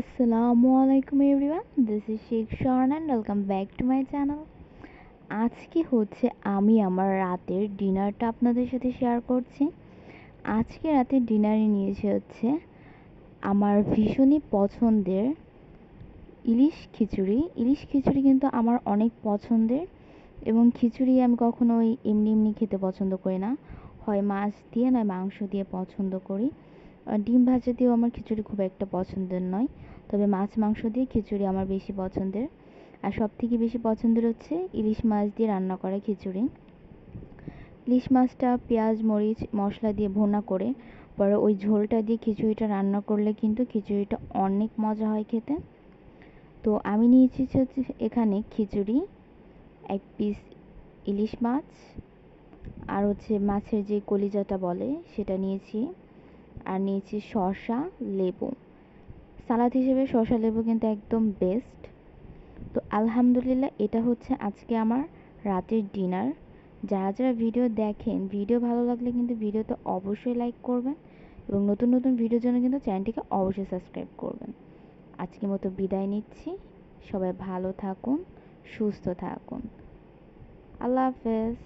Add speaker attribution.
Speaker 1: আসসালামু আলাইকুম everyone, this is Sheikh শরণ and welcome back to my channel. আজকে হচ্ছে আমি আমার রাতের ডিনারটা আপনাদের সাথে শেয়ার করছি। আজকে রাতের ডিনারে নিয়েছি হচ্ছে আমার ভীষণই পছন্দের ইলিশ খিচুড়ি। ইলিশ খিচুড়ি কিন্তু আমার অনেক পছন্দের, এবং খিচুড়ি আমি কখনো ওই এমনি এমনি খেতে পছন্দ করি না, হয় মাছ দিয়ে নয় মাংস দিয়ে পছন্দ করি। ডিম ভাজা দিয়েও আমার খিচুড়ি খুব একটা পছন্দের নয়, তবে মাছ মাংস দিয়ে খিচুড়ি আমার বেশি পছন্দের। আর সবথেকে বেশি পছন্দের হচ্ছে ইলিশ মাছ দিয়ে রান্না করা খিচুড়ি। ইলিশ মাছটা পেঁয়াজ মরিচ মশলা দিয়ে ভুনা করে পরে ওই ঝোলটা দিয়ে খিচুড়িটা রান্না করলে কিন্তু খিচুড়িটা অনেক মজা হয় খেতে। তো আমি নিয়েছি হচ্ছে এখানে খিচুড়ি, এক পিস ইলিশ মাছ, আর হচ্ছে মাছের যে কলিজাটা বলে সেটা নিয়েছি, আর নিয়েছি শসা, লেবু। সালাদ হিসেবে শসা লেবু কিন্তু একদম বেস্ট। তো আলহামদুলিল্লাহ, এটা হচ্ছে আজকে আমার রাতের ডিনার। যারা যারা ভিডিও দেখেন, ভিডিও ভালো লাগলে কিন্তু ভিডিওতে অবশ্যই লাইক করবেন, এবং নতুন নতুন ভিডিওর জন্য কিন্তু চ্যানেলটিকে অবশ্যই সাবস্ক্রাইব করবেন। আজকের মতো বিদায় নিচ্ছি। সবাই ভালো থাকুন, সুস্থ থাকুন। আল্লাহ হাফেজ।